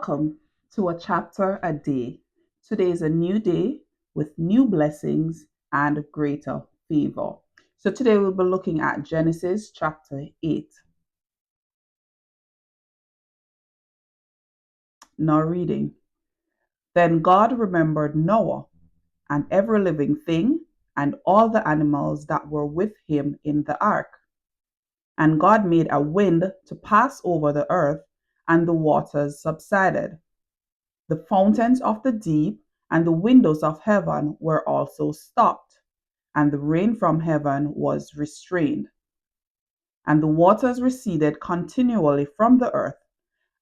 Welcome to a chapter a day. Today is a new day with new blessings and greater favor. So today we'll be looking at Genesis chapter 8. Now reading. Then God remembered Noah and every living thing and all the animals that were with him in the ark. And God made a wind to pass over the earth, and the waters subsided. The fountains of the deep and the windows of heaven were also stopped, and the rain from heaven was restrained. And the waters receded continually from the earth.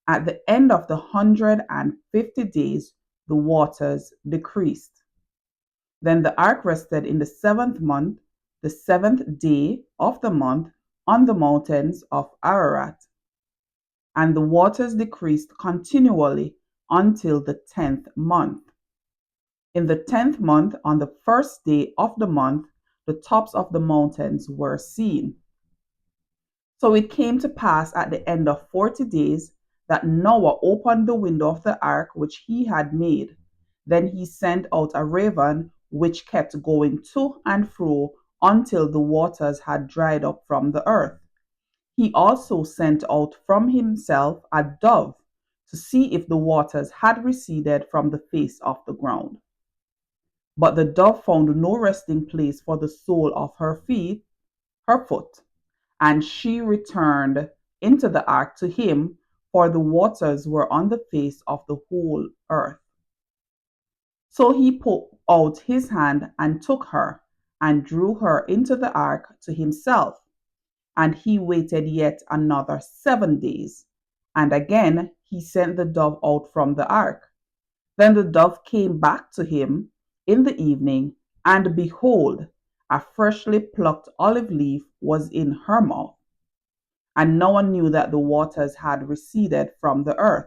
At the end of the 150 days, the waters decreased. Then the ark rested in the seventh month, the seventh day of the month, on the mountains of Ararat. And the waters decreased continually until the 10th month. In the 10th month, on the first day of the month, the tops of the mountains were seen. So it came to pass at the end of 40 days that Noah opened the window of the ark which he had made. Then he sent out a raven which kept going to and fro until the waters had dried up from the earth. He also sent out from himself a dove to see if the waters had receded from the face of the ground. But the dove found no resting place for the sole of her foot, and she returned into the ark to him, for the waters were on the face of the whole earth. So he put out his hand and took her, and drew her into the ark to himself. And he waited yet another 7 days, and again he sent the dove out from the ark. Then the dove came back to him in the evening, and behold, a freshly plucked olive leaf was in her mouth. And no one knew that the waters had receded from the earth.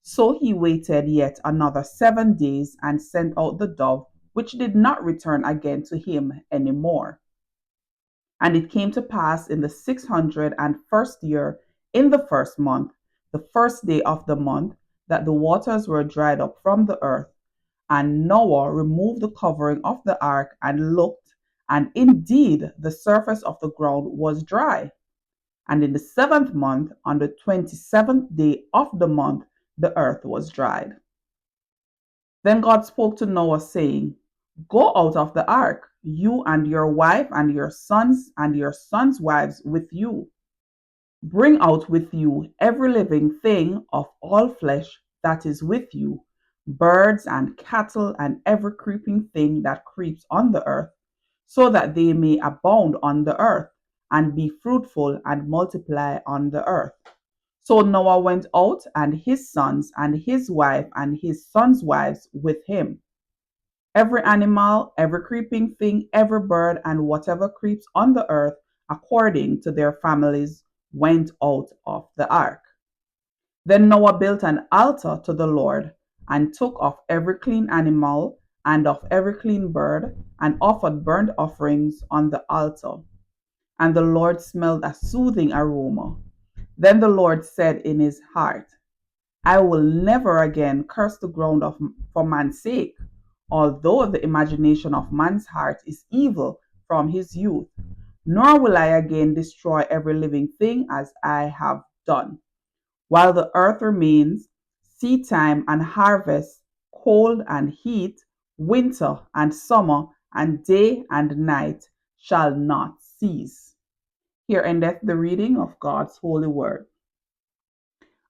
So he waited yet another 7 days, and sent out the dove, which did not return again to him any more. And it came to pass in the 601st year, in the first month, the first day of the month, that the waters were dried up from the earth. And Noah removed the covering of the ark and looked, and indeed the surface of the ground was dry. And in the 7th month, on the 27th day of the month, the earth was dried. Then God spoke to Noah, saying, Go out of the ark, you and your wife and your sons wives with you. Bring out with you every living thing of all flesh that is with you, birds and cattle and every creeping thing that creeps on the earth, so that they may abound on the earth, and be fruitful and multiply on the earth. So Noah went out, and his sons and his wife and his sons' wives with him. Every animal, every creeping thing, every bird, and whatever creeps on the earth, according to their families, went out of the ark. Then Noah built an altar to the Lord, and took of every clean animal and of every clean bird, and offered burnt offerings on the altar. And the Lord smelled a soothing aroma. Then the Lord said in his heart, I will never again curse the ground for man's sake, although the imagination of man's heart is evil from his youth. Nor will I again destroy every living thing as I have done. While the earth remains, seedtime and harvest, cold and heat, winter and summer, and day and night shall not cease. Here endeth the reading of God's holy word.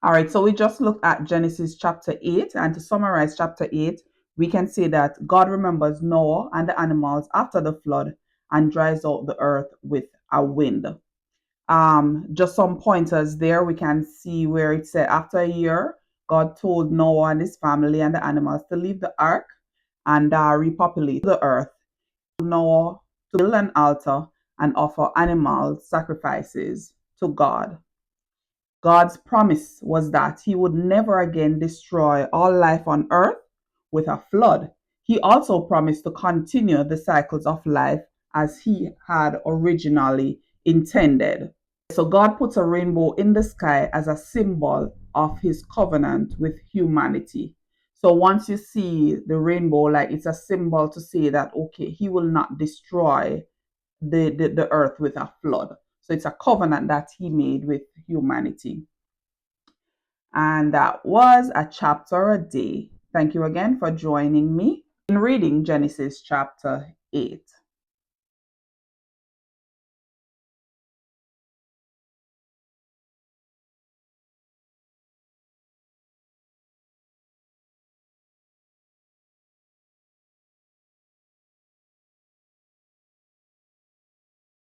All right, so we just looked at Genesis chapter 8, and to summarize chapter 8, we can say that God remembers Noah and the animals after the flood and dries out the earth with a wind. Just some pointers there. We can see where it said after a year, God told Noah and his family and the animals to leave the ark and repopulate the earth. Noah to build an altar and offer animal sacrifices to God. God's promise was that he would never again destroy all life on earth with a flood. He also promised to continue the cycles of life as he had originally intended. So God puts a rainbow in the sky as a symbol of his covenant with humanity. So once you see the rainbow, like it's a symbol to say that, okay, he will not destroy the earth with a flood. So it's a covenant that he made with humanity. And that was a chapter a day. Thank you again for joining me in reading Genesis chapter 8.